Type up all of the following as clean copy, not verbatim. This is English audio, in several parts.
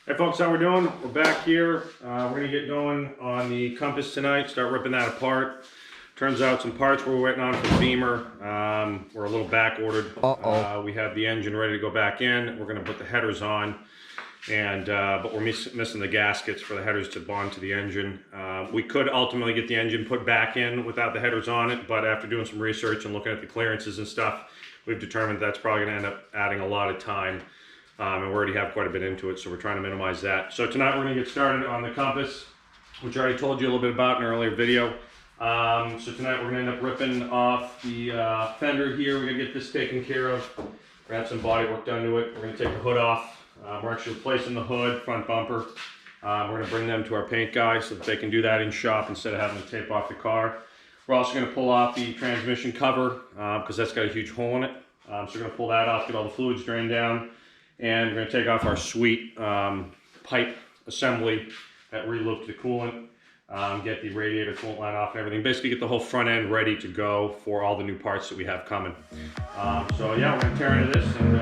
Hey folks, how we're doing? We're back here. We're gonna get going on the Compass tonight, start ripping that apart. Turns out some parts we're waiting on from Beamer. We're a little back ordered. We have the engine ready to go back in. We're gonna put the headers on, and but we're missing the gaskets for the headers to bond to the engine. We could ultimately get the engine put back in without the headers on it, but after doing some research and looking at the clearances and stuff, we've determined that's probably gonna end up adding a lot of time. And we already have quite a bit into it, so we're trying to minimize that. So tonight we're going to get started on the Compass, which I already told you a little bit about in an earlier video. So tonight we're going to end up ripping off the fender here. We're going to get this taken care of. We're going to have some body work done to it. We're going to take the hood off. We're actually replacing the hood, front bumper. We're going to bring them to our paint guy so that they can do that in shop instead of having to tape off the car. We're also going to pull off the transmission cover because that's got a huge hole in it. So we're going to pull that off, get all the fluids drained down. And we're going to take off our sweet pipe assembly that re-looped the coolant, get the radiator coolant line off and everything. Basically get the whole front end ready to go for all the new parts that we have coming. So yeah, we're going to tear into this and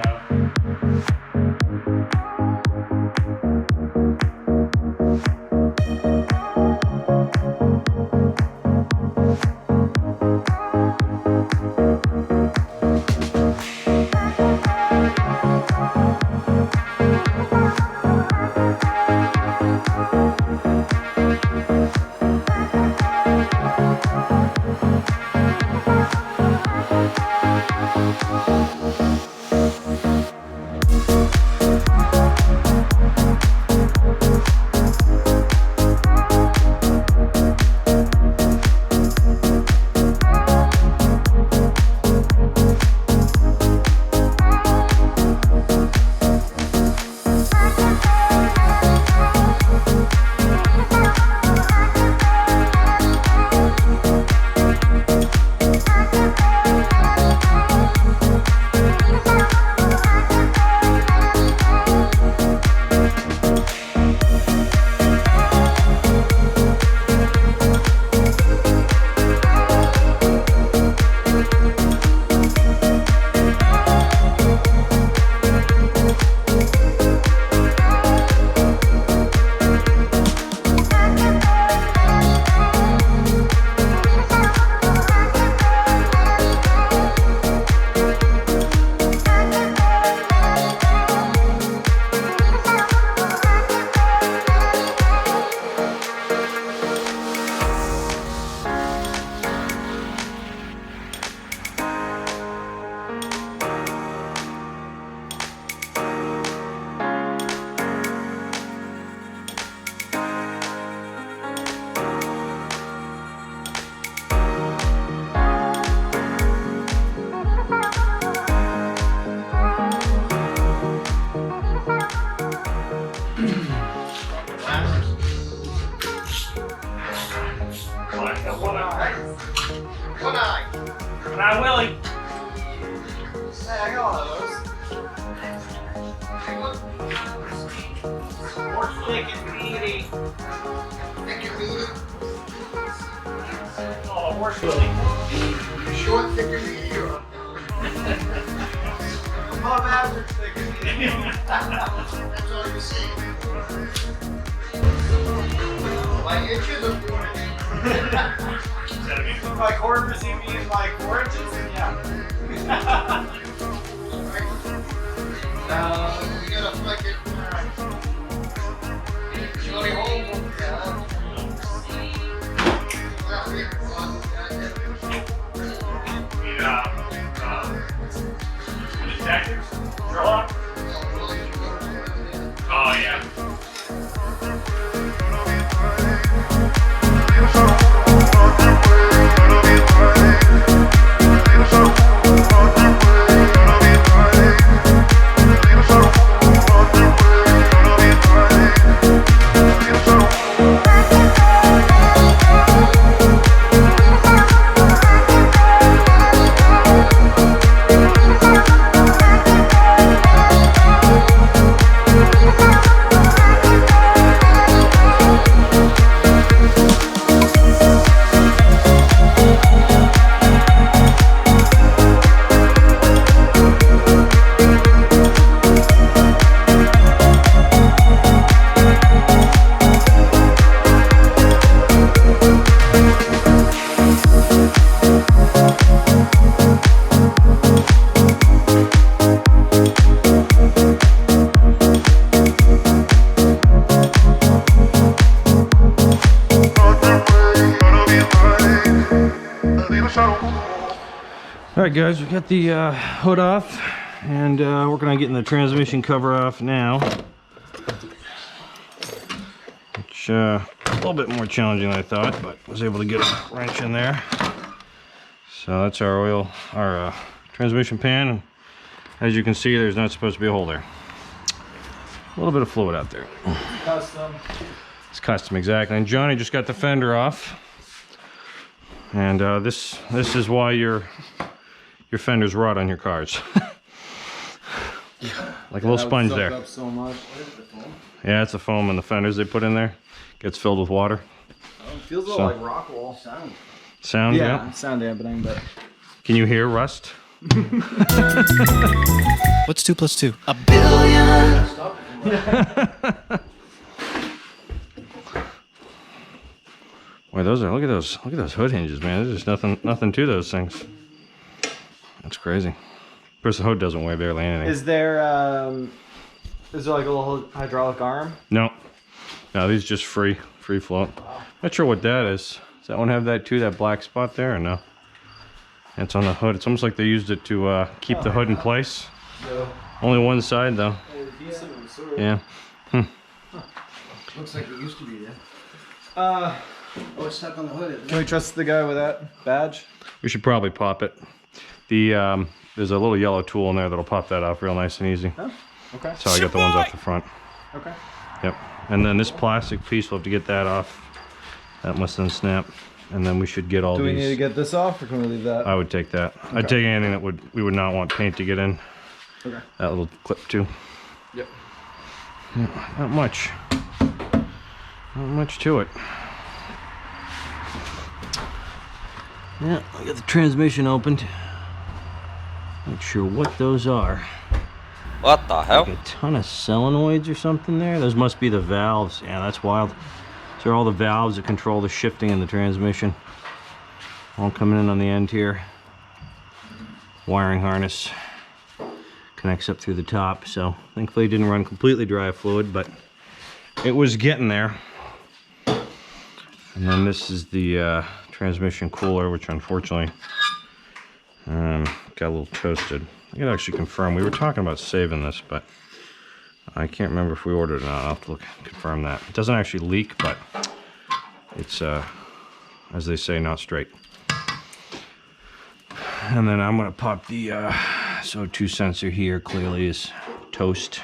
Now, Willie. Hey, I got one of those. Hey, look. More thick and meaty. Thick and meaty. Oh, horse Willie. Short, thick and meaty, or above average thick and meaty. That's all you see. Like inches or 4 inches? My quarters, you mean like 4 inches? Yeah. We gotta flick it. You only hold one. Detectives? Trailhawk? Oh, yeah. guys, we got the hood off and working on getting the transmission cover off now. Which a little bit more challenging than I thought, but was able to get a wrench in there. So that's our transmission pan, and as you can see, there's not supposed to be a hole there. A little bit of fluid out there. Custom. It's custom, exactly. And Johnny just got the fender off. And this is why your fenders rot on your cars. Like a little sponge there. Up so much. Yeah, it's the foam and the fenders they put in there. Gets filled with water. It feels a little like rock wall sound. Sound, Yeah, sound dampening, but... Can you hear rust? What's 2 plus 2? A Boy, those are, look at those hood hinges, man. There's just nothing to those things. That's crazy. Of course, the hood doesn't weigh barely anything. Is there like a little hydraulic arm? No, these just free float. Not sure what that is. Does that one have that too? That black spot there, or no? It's on the hood. It's almost like they used it to keep the hood in place. No. Only one side though. Yeah. Looks like it used to be there. Uh, Oh, it's stuck on the hood, isn't it? can we trust the guy with that badge? We should probably pop it. The there's a little yellow tool in there that'll pop that off real nice and easy. Oh, okay. So I got the ones off the front. Okay. Yep. And then this plastic piece, we'll have to get that off. That must then snap. And then we should get all Do we these. need to get this off, or can we leave that? I would take that. I'd take anything that we would not want paint to get in. Okay. That little clip too. Yep. Yeah, not much. Not much to it. Yeah, I got the transmission opened. Not sure what those are. What the hell? Like a ton of solenoids or something there. Those must be the valves. Yeah, that's wild. These are all the valves that control the shifting in the transmission. All coming in on the end here. Wiring harness connects up through the top. So thankfully it didn't run completely dry of fluid, but it was getting there. And then this is the transmission cooler, which unfortunately got a little toasted. I can actually confirm. We were talking about saving this, but I can't remember if we ordered it or not. I'll have to look confirm that. It doesn't actually leak, but it's, as they say, not straight. And then I'm going to pop the SO2 sensor here. Clearly is toast.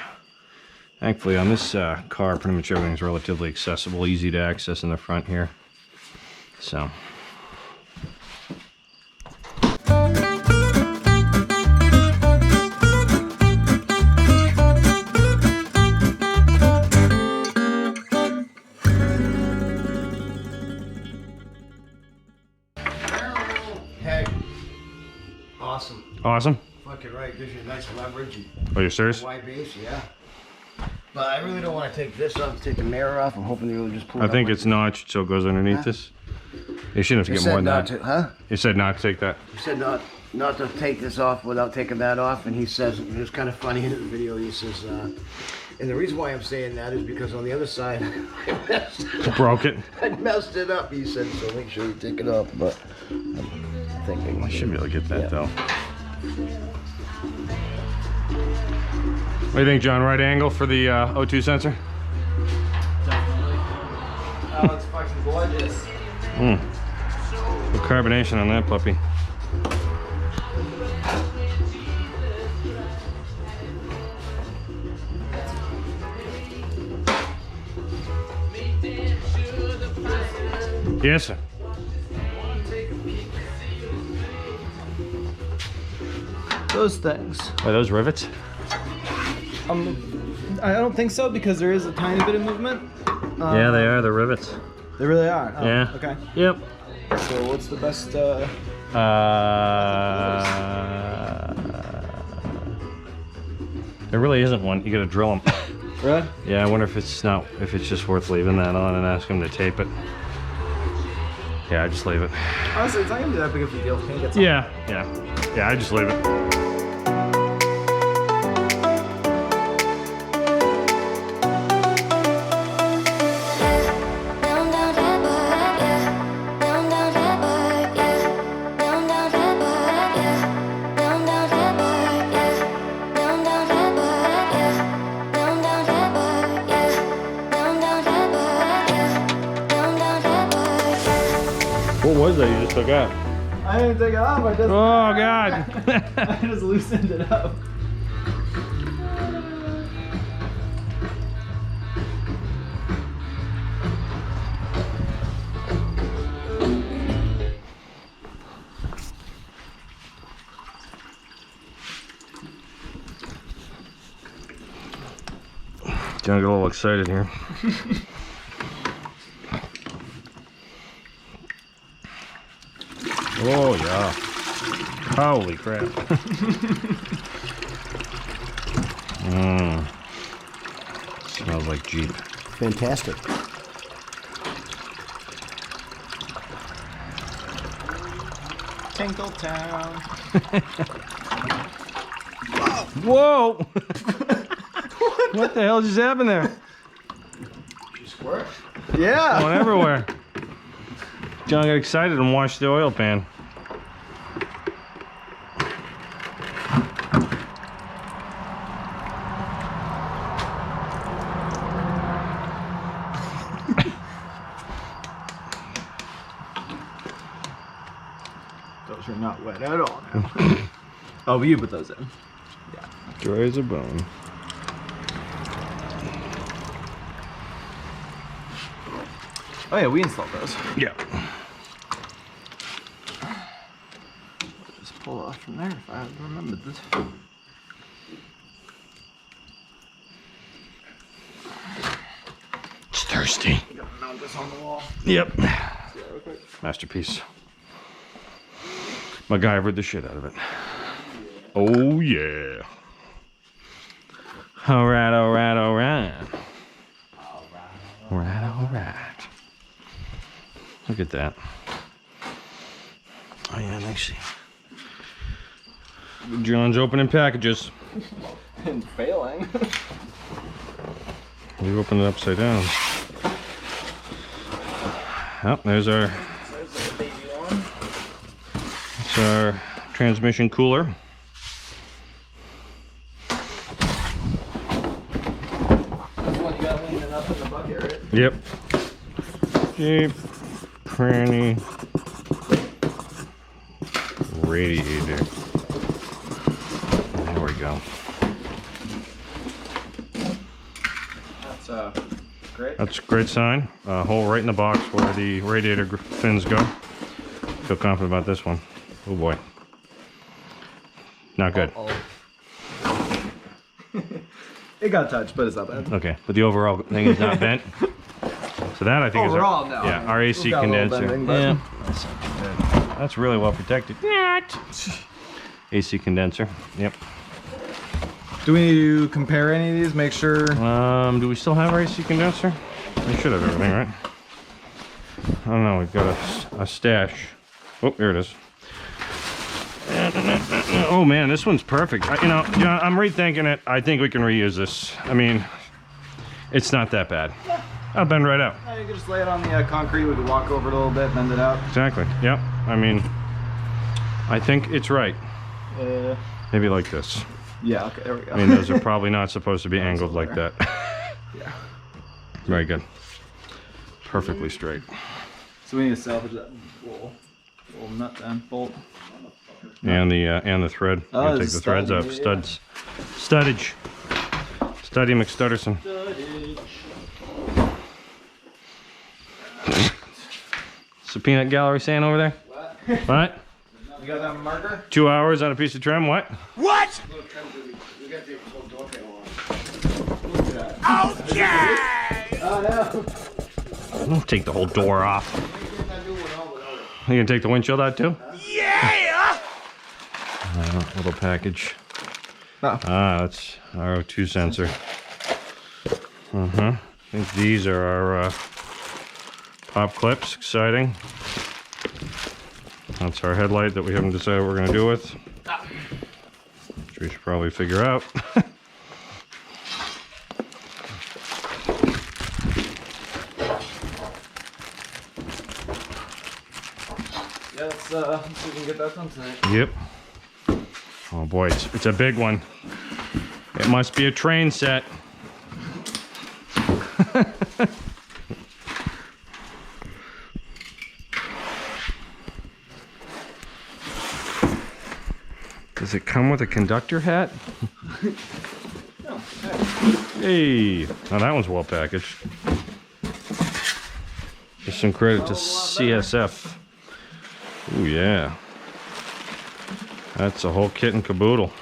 Thankfully, on this car, pretty much everything's relatively accessible, easy to access in the front here. So. Hey. Awesome. Awesome. Fucking right. Gives you nice leverage and Are you serious? wide base, yeah. But I really don't want to take this off, take the mirror off. I'm hoping they will just pull it I up think like it's notched, so it goes underneath this. You shouldn't have You to get more said than not that. to, huh? You said not to take that. He said not to take this off without taking that off, and he says, it was kind of funny in the video, he says, and the reason why I'm saying that is because on the other side, Broke it. I messed it up, he said, so make sure you take it off, but I'm thinking. I should be able to get that Yeah. though. What do you think, John? Right angle for the O2 sensor? Oh, it's fucking gorgeous. Good carbonation on that puppy. Yes, sir. Those things. Are those rivets? I don't think so, because there is a tiny bit of movement. Yeah, they are. They're rivets. They really are. Oh, Yeah. Okay. Yep. So what's the best? There really isn't one. You gotta drill them. Really? Yeah, I wonder if it's just worth leaving that on and ask them to tape it. Yeah, I just leave it. Honestly, it's not gonna be that big of a deal if paint gets on. Yeah, I just leave it. is that you just took out? I didn't take it off. I just. Oh God! I just loosened it up. Gonna get a little excited here. Oh yeah. Holy crap. Smells like Jeep. Fantastic. Tinkletown. Whoa! What the hell just happened there? Yeah. Going everywhere. John got excited and washed the oil pan. Those are not wet at all now. Oh, but you put those in. Yeah. Dry as a bone. Oh yeah, we installed those. Yeah. Just pull off from there if I remembered this. It's thirsty. You gotta mount this on the wall. Yep. Masterpiece. MacGyvered the shit out of it. Oh yeah. Alright, alright, alright. Alright, alright. Look at that. Oh yeah, let me see. John's opening packages. And failing. We opened it upside down. Oh, there's our. That's our transmission cooler. That's what you got leaning up in the bucket, right? Yep. Jeep, cranny, radiator. There we go. That's great. That's a great sign. Hole right in the box where the radiator fins go. Feel confident about this one. Oh boy. Not good. It got touched, but it's not bad. Okay, but the overall thing is not bent. So that I think Overall, is no. our, yeah, our AC We've got a little condenser. bending, but- Yeah, that's really well protected. AC condenser. Yep. Do we compare any of these? Make sure. Do we still have our AC condenser? We should have everything, right? I don't know. We've got a stash. Oh, there it is. Oh man, this one's perfect. You know, I'm rethinking it. I think we can reuse this. I mean, it's not that bad. I'll bend right out. You can just lay it on the concrete. We can walk over it a little bit, bend it out. Exactly. Yep. I mean, I think it's right. Maybe like this. Yeah. Okay. There we go. I mean, those are probably not supposed to be angled like that. Yeah. Very good. Perfectly straight. So we need to salvage that little nut then, bolt. And the thread. Oh, Gotta take there's the a threads stud, off. yeah. Studs. Studdage. Studdy McStutterson. What's the peanut gallery saying over there? What? You got that marker? 2 hours on a piece of trim? What? What? Okay. Oh no. I'll take the whole door off. You gonna take the windshield out too? Yeah. Little package. Oh. Ah, that's our O2 sensor. I think these are our pop clips. Exciting. That's our headlight that we haven't decided what we're gonna do with. Which we should probably figure out. Yeah, let's see if we can get that done tonight. Yep. Oh boy, it's a big one. It must be a train set. Does it come with a conductor hat? Hey, oh, that one's well packaged. Just some credit to CSF. Oh yeah. That's a whole kit and caboodle.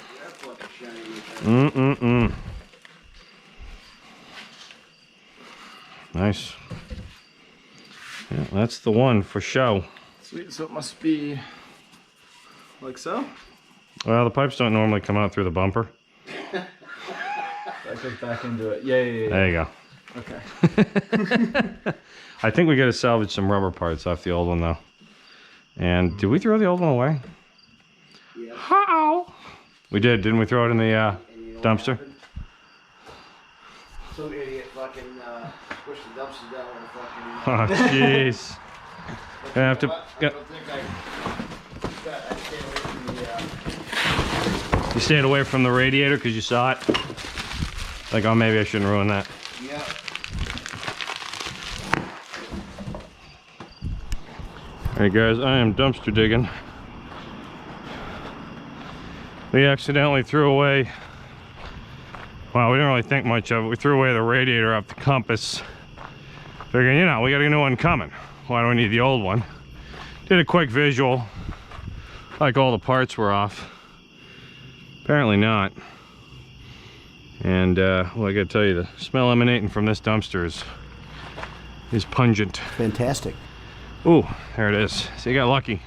Nice. Yeah, that's the one for show. Sweet, so it must be like so? Well, the pipes don't normally come out through the bumper. That goes back into it. Yeah. There you go. Okay. I think we got to salvage some rubber parts off the old one though. And did we throw the old one away? Yeah. How? We did, didn't we throw it in the dumpster? Some idiot fucking pushed the dumpster down with a fucking... Oh, jeez. Gonna have to... I don't think I stayed away from the... You stayed away from the radiator because you saw it? Like, oh, maybe I shouldn't ruin that. Yeah. Hey guys, I am dumpster digging. We accidentally threw away... Well, we didn't really think much of it. We threw away the radiator off the Compass. Figuring, you know, we got a new one coming. Why do we need the old one? Did a quick visual. Like all the parts were off. Apparently not. And, well, I gotta tell you, the smell emanating from this dumpster is pungent. Fantastic. Ooh, there it is. So you got lucky.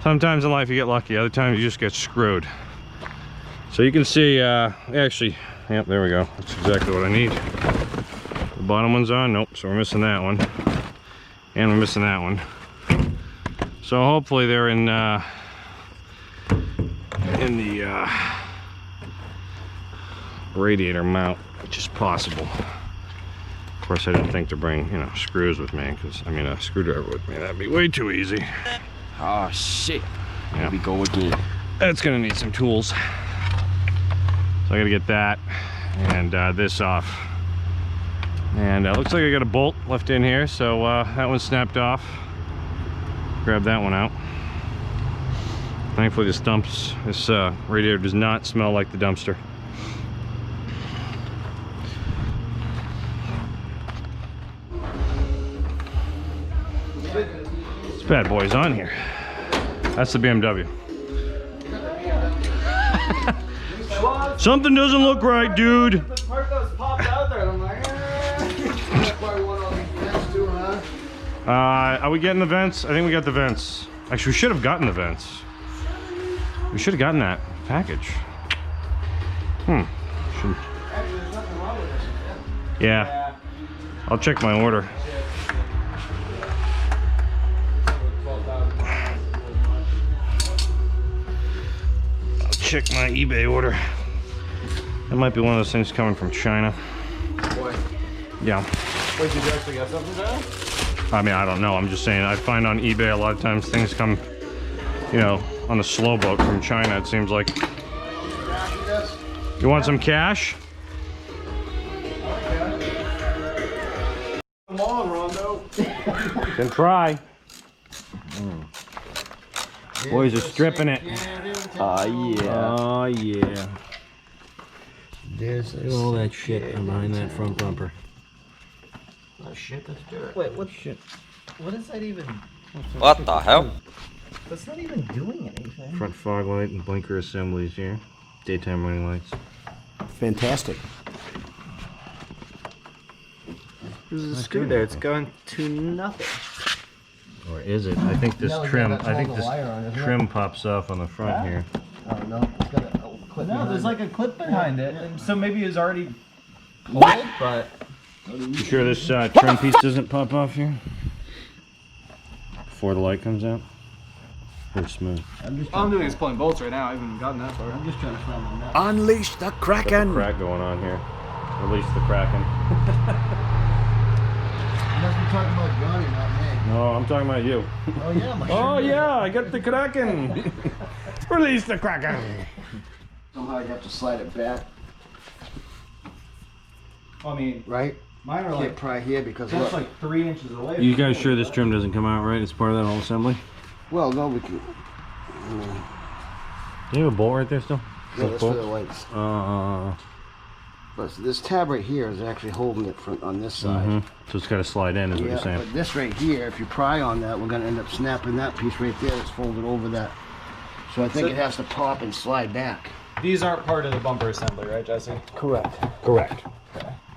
Sometimes in life you get lucky, other times you just get screwed. So you can see, actually, yep, there we go. That's exactly what I need. The bottom one's on, nope, so we're missing that one. And we're missing that one. So hopefully they're in the radiator mount, which is possible. Of course, I didn't think to bring, you know, screws with me, because, I mean, a screwdriver with me, that'd be way too easy. Oh shit. Yeah. Here we go again. That's gonna need some tools. So I gotta get that and this off. And looks like I got a bolt left in here, so that one snapped off. Grab that one out. Thankfully this radiator does not smell like the dumpster. This bad boy's on here. That's the BMW. Something doesn't look right, dude. The part that was popped out there, I'm like, Are we getting the vents? I think we got the vents. Actually, we should have gotten the vents. We should have gotten that package. Yeah. I'll check my order. I'll check my eBay order. That might be one of those things coming from China. Boy. Yeah. Wait, did you actually get something there? I mean, I don't know. I'm just saying, I find on eBay a lot of times things come, you know, on a slow boat from China, it seems like. You want some cash? Come on, Rondo. Can try. Boys are stripping it. Oh, yeah. Oh, yeah. There's Look at all that shit behind that front bumper. Oh shit, let's do it. Wait, what shit? What is that even? What the hell? That's not even doing anything. Front fog light and blinker assemblies here. Daytime running lights. Fantastic. There's a screw there. It's going to nothing. Or is it? I think this No, yeah, trim, that's I all think the this wire on, isn't it? trim pops off on the front here. Oh no, it's got a clip. No, behind there's it. like a clip behind it. And so maybe it was already pulled, but... You sure this trim piece doesn't pop off here? Before the light comes out? Pretty smooth. All I'm doing is pulling bolts right now. I haven't gotten that far. I'm just trying to find the nut. Unleash the Got the Kraken. crack going on here. Release the Kraken. You must be talking about Johnny, not me. No, I'm talking about you. Oh yeah, my Oh yeah, I got the Kraken. Release the Kraken. Somehow you have to slide it back, I mean, right? mine are Can't like, pry here because that's look. like 3 inches away. You guys sure this trim doesn't come out right? It's part of that whole assembly? Well, no, we can. You have a bolt right there still? Yeah, that's for the lights. But this tab right here is actually holding it on this side. So it's got to slide in, is what you're saying. But this right here, if you pry on that, we're gonna end up snapping that piece right there that's folded over that. So I think it has to pop and slide back. These aren't part of the bumper assembly, right, Jesse? Correct. Correct.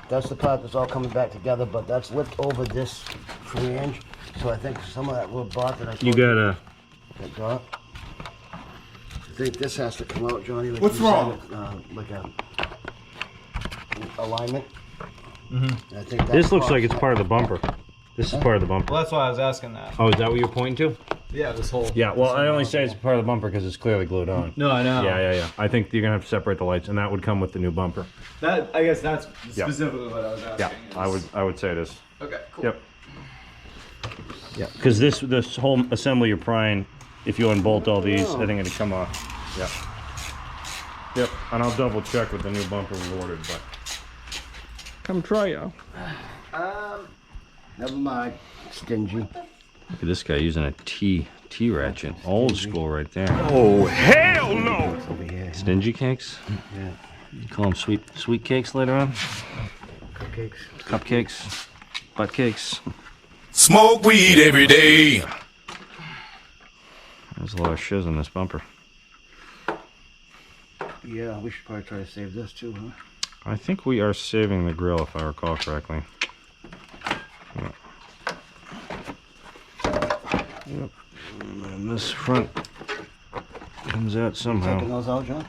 That's the part that's all coming back together, but that's lift over this flange. So I think some of that little dot that I told You gotta. that dot. I think this has to come out, Johnny. Like What's you wrong? said, like a alignment. I think that This looks like pops it's part of the bumper. This is part of the bumper. Well, that's why I was asking that. Oh, is that what you're pointing to? Yeah, this whole. Yeah, well, I only say it's part of the bumper because it's clearly glued on. No, I know. Yeah. I think you're gonna have to separate the lights, and that would come with the new bumper. That I guess that's Yeah. specifically what I was asking. Yeah, is- I would say it is. Okay, cool. Yep. Yeah, because this whole assembly you're prying, if you unbolt all these, I think it'd come off. Yeah. Yep, and I'll double check with the new bumper we ordered, but. Come try it. Never mind. Stingy. Look at this guy using a T ratchet. Old school right there. Over here. Stingy cakes? Yeah. You call them sweet cakes later on? Cupcakes. Cupcakes, butt cakes. Smoke weed every day. There's a lot of shiz on this bumper. Yeah, we should probably try to save this too, huh? I think we are saving the grill if I recall correctly. Yep. And this front comes out Taking somehow. those out, John?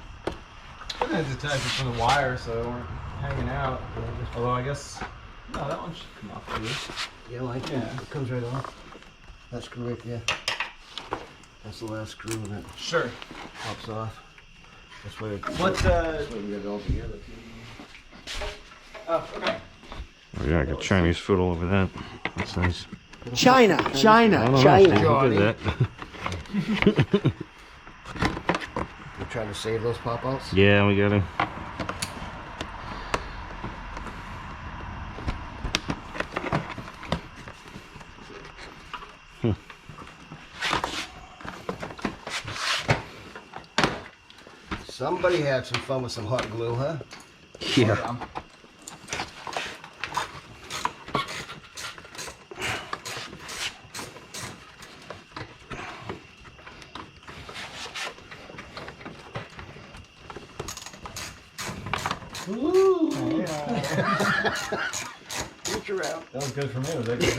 I had to attach it from the wire so they weren't hanging out. Although I guess no, that one should come off too. Yeah, like Yeah. it comes right off. That screw right there. That's the last screw and it Sure. pops off. That's why What? we got it all together. Oh, okay. Oh, yeah, I got Chinese food all over that. That's nice. China. I don't know, Steve, who did that? We're trying to save those pop-outs. Yeah, we got him. Somebody had some fun with some hot glue, huh? Yeah. Reach around. That was good for me. Was that good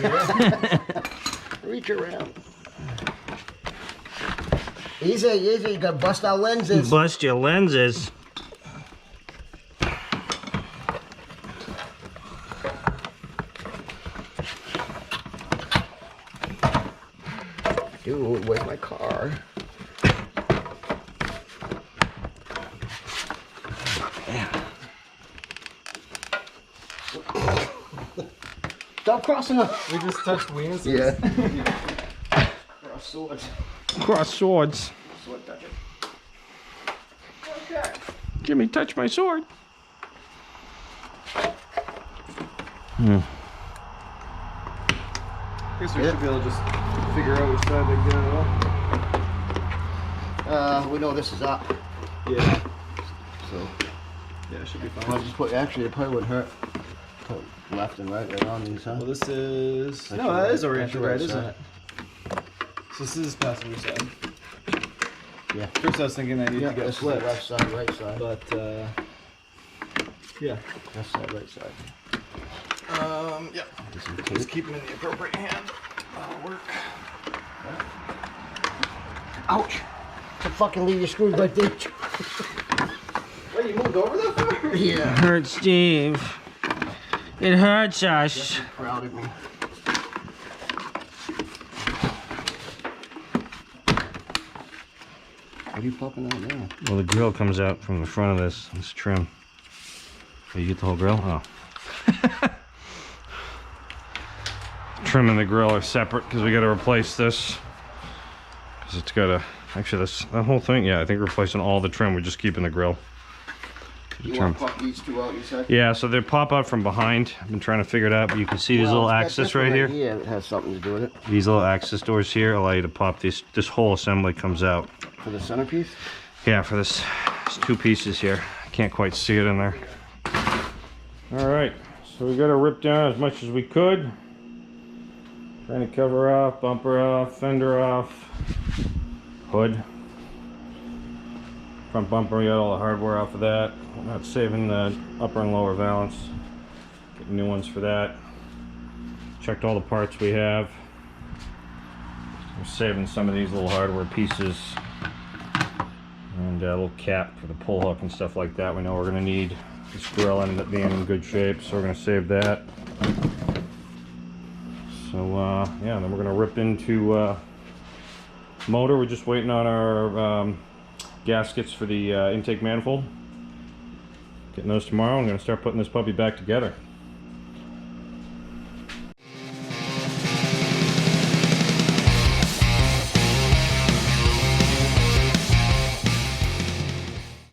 for you? Reach around. Easy, easy. You gotta bust our lenses. Bust your lenses. Dude, where's my car? Stop crossing up. We just touched wings. Yeah. Cross swords. Cross swords. Sword touching. Jimmy, touch my sword. I guess we should be able to just figure out which side they go. We know this is up. Yeah. So Yeah, it should be I'll fine. just put, actually, it probably wouldn't hurt. Put left and right on these, huh? Well, this is That's no, your that is right- oriented that's your right, right isn't side. it? So this is passenger side. Yeah. First, I was thinking I need Yeah, to get this is the flipped, left side, right side. but yeah. Left side, right side. Yeah. Get some tape. Just keep them in the appropriate hand. That'll work. Ouch! To fucking leave your screws right there. Wait, you moved over that far? Yeah. Hurts, Steve. It hurts us. Proud of me. What are you popping out now? Well, the grill comes out from the front of this trim. Oh, you get the whole grill? Oh. Trim and the grill are separate because we got to replace this. Because it's got a, actually that whole thing, yeah, I think we're replacing all the trim. We're just keeping the grill. You want to pop these two out, you said? Yeah, so they pop out from behind. I've been trying to figure it out, but you can see these little access right here. Yeah, it has something to do with it. These little access doors here allow you to pop these. This whole assembly comes out. For the centerpiece? Yeah, for this, it's 2 pieces here. Can't quite see it in there. All right, so we got to rip down as much as we could. Trying to cover off, bumper off, fender off, hood. Front bumper, we got all the hardware off of that. I'm not saving the upper and lower valance. Getting new ones for that. Checked all the parts we have. I'm saving some of these little hardware pieces. And a little cap for the pull hook and stuff like that. We know we're going to need. This grill ended up being in good shape, so we're going to save that. So yeah, then we're going to rip into motor. We're just waiting on our gaskets for the intake manifold. Getting those tomorrow. I'm going to start putting this puppy back together.